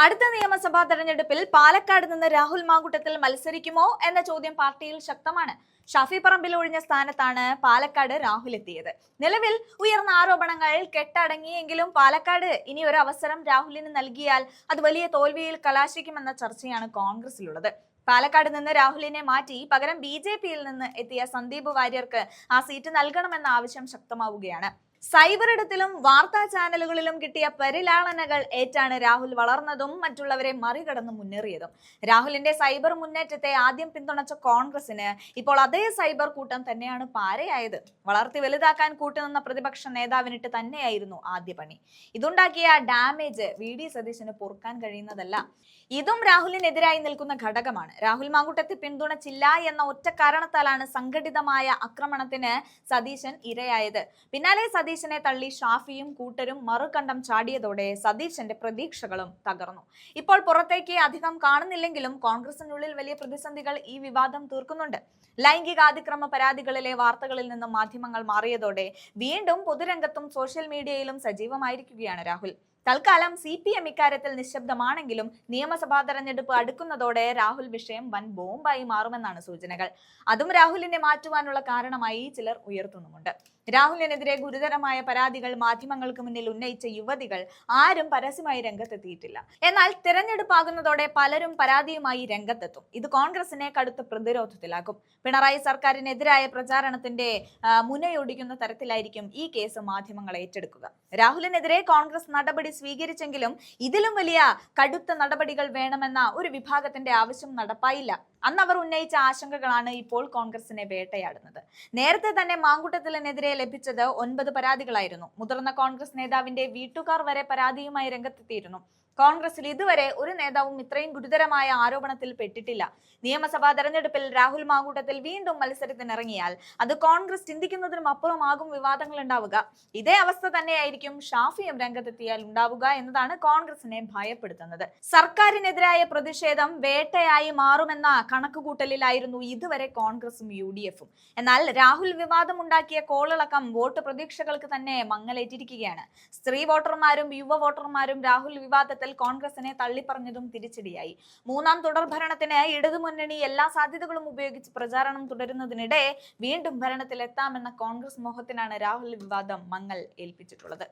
അടുത്ത നിയമസഭാ തെരഞ്ഞെടുപ്പിൽ പാലക്കാട് നിന്ന് രാഹുൽ മാങ്കൂട്ടത്തിൽ മത്സരിക്കുമോ എന്ന ചോദ്യം പാർട്ടിയിൽ ശക്തമാണ്. ഷാഫി പറമ്പിൽ ഒഴിഞ്ഞ സ്ഥാനത്താണ് പാലക്കാട് രാഹുൽ എത്തിയത്. നിലവിൽ ഉയർന്ന ആരോപണങ്ങൾ കെട്ടടങ്ങിയെങ്കിലും പാലക്കാട് ഇനി ഒരു അവസരം രാഹുലിന് നൽകിയാൽ അത് വലിയ തോൽവിയിൽ കലാശിക്കുമെന്ന ചർച്ചയാണ് കോൺഗ്രസിലുള്ളത്. പാലക്കാട് നിന്ന് രാഹുലിനെ മാറ്റി പകരം BJP-യിൽ നിന്ന് എത്തിയ സന്ദീപ് വാര്യർക്ക് ആ സീറ്റ് നൽകണമെന്ന ആവശ്യം ശക്തമാവുകയാണ്. സൈബർ ഇടത്തിലും വാർത്താ ചാനലുകളിലും കിട്ടിയ പരിലാളനകൾ ഏറ്റാണ് രാഹുൽ വളർന്നതും മറ്റുള്ളവരെ മറികടന്ന് മുന്നേറിയതും. രാഹുലിന്റെ സൈബർ മുന്നേറ്റത്തെ ആദ്യം പിന്തുണച്ച കോൺഗ്രസിന് ഇപ്പോൾ അതേ സൈബർ കൂട്ടം തന്നെയാണ് പാരയായത്. വളർത്തി വലുതാക്കാൻ കൂട്ടുനിന്ന പ്രതിപക്ഷ നേതാവിനിട്ട് തന്നെയായിരുന്നു ആദ്യ പണി. ഇതുണ്ടാക്കിയ ഡാമേജ് VD സതീശന് പൊറുക്കാൻ കഴിയുന്നതല്ല. ഇതും രാഹുലിനെതിരായി നിൽക്കുന്ന ഘടകമാണ്. രാഹുൽ മാങ്കൂട്ടത്തെ പിന്തുണച്ചില്ല എന്ന ഒറ്റ കാരണത്താലാണ് സംഘടിതമായ ആക്രമണത്തിന് സതീശൻ ഇരയായത്. പിന്നാലെ സതീശനെ തള്ളി ഷാഫിയും കൂട്ടരും മറുകണ്ഠം ചാടിയതോടെ സതീശന്റെ പ്രതീക്ഷകളും തകർന്നു. ഇപ്പോൾ പുറത്തേക്ക് അധികം കാണുന്നില്ലെങ്കിലും കോൺഗ്രസിനുള്ളിൽ വലിയ പ്രതിസന്ധികൾ ഈ വിവാദം തീർക്കുന്നുണ്ട്. ലൈംഗികാതിക്രമ പരാതികളിലെ വാർത്തകളിൽ നിന്നും മാധ്യമങ്ങൾ മാറിയതോടെ വീണ്ടും പൊതുരംഗത്തും സോഷ്യൽ മീഡിയയിലും സജീവമായിരിക്കുകയാണ് രാഹുൽ. തൽക്കാലം CPM ഇക്കാര്യത്തിൽ നിശബ്ദമാണെങ്കിലും നിയമസഭാ തെരഞ്ഞെടുപ്പ് അടുക്കുന്നതോടെ രാഹുൽ വിഷയം വൻ ബോംബായി മാറുമെന്നാണ് സൂചനകൾ. അതും രാഹുലിനെ മാറ്റുവാനുള്ള കാരണമായി ചിലർ ഉയർത്തുന്നുമുണ്ട്. രാഹുലിനെതിരെ ഗുരുതരമായ പരാതികൾ മാധ്യമങ്ങൾക്ക് മുന്നിൽ ഉന്നയിച്ച യുവതികൾ ആരും പരസ്യമായി രംഗത്തെത്തിയിട്ടില്ല. എന്നാൽ തിരഞ്ഞെടുപ്പാകുന്നതോടെ പലരും പരാതിയുമായി രംഗത്തെത്തും. ഇത് കോൺഗ്രസിനെ കടുത്ത പ്രതിരോധത്തിലാക്കും. പിണറായി സർക്കാരിനെതിരായ പ്രചാരണത്തിന്റെ മുനയൊടിക്കുന്ന തരത്തിലായിരിക്കും ഈ കേസ് മാധ്യമങ്ങൾ ഏറ്റെടുക്കുക. രാഹുലിനെതിരെ കോൺഗ്രസ് നടപടി സ്വീകരിച്ചെങ്കിലും ഇതിലും വലിയ കടുത്ത നടപടികൾ വേണമെന്ന ഒരു വിഭാഗത്തിന്റെ ആവശ്യം നടപ്പായില്ല. അന്ന് അവർ ഉന്നയിച്ച ആശങ്കകളാണ് ഇപ്പോൾ കോൺഗ്രസിനെ വേട്ടയാടുന്നത്. നേരത്തെ തന്നെ മാങ്കൂട്ടത്തിനെതിരെ ലഭിച്ചത് 9 പരാതികളായിരുന്നു. മുതിർന്ന കോൺഗ്രസ് നേതാവിന്റെ വീട്ടുകാർ വരെ പരാതിയുമായി രംഗത്തെത്തിയിരുന്നു. കോൺഗ്രസിൽ ഇതുവരെ ഒരു നേതാവും ഇത്രയും ഗുരുതരമായ ആരോപണത്തിൽ പെട്ടിട്ടില്ല. നിയമസഭാ തെരഞ്ഞെടുപ്പിൽ രാഹുൽ മാങ്കൂട്ടത്തിൽ വീണ്ടും മത്സരത്തിനിറങ്ങിയാൽ അത് കോൺഗ്രസ് ചിന്തിക്കുന്നതിനും അപ്പുറമാകും വിവാദങ്ങൾ ഉണ്ടാവുക. ഇതേ അവസ്ഥ തന്നെയായിരിക്കും ഷാഫിയും രംഗത്തെത്തിയാൽ ഉണ്ടാവുക എന്നതാണ് കോൺഗ്രസിനെ ഭയപ്പെടുത്തുന്നത്. സർക്കാരിനെതിരായ പ്രതിഷേധം വേട്ടയായി മാറുമെന്ന കണക്കുകൂട്ടലിലായിരുന്നു ഇതുവരെ കോൺഗ്രസും UDF-ഉം. എന്നാൽ രാഹുൽ വിവാദം ഉണ്ടാക്കിയ കോളിളക്കം വോട്ട് പ്രതീക്ഷകൾക്ക് തന്നെ മങ്ങലേറ്റിരിക്കുകയാണ്. സ്ത്രീ വോട്ടർമാരും യുവ വോട്ടർമാരും രാഹുൽ വിവാദത്തിൽ കോൺഗ്രസിനെ തള്ളിപ്പറഞ്ഞതും തിരിച്ചടിയായി. മൂന്നാം തുടർഭരണത്തിന് ഇടതുമുന്നണി എല്ലാ സാധ്യതകളും ഉപയോഗിച്ച് പ്രചാരണം തുടരുന്നതിനിടെ വീണ്ടും ഭരണത്തിലെത്താമെന്ന കോൺഗ്രസ് മോഹത്തിനാണ് രാഹുൽ വിവാദം മങ്ങൽ ഏൽപ്പിച്ചിട്ടുള്ളത്.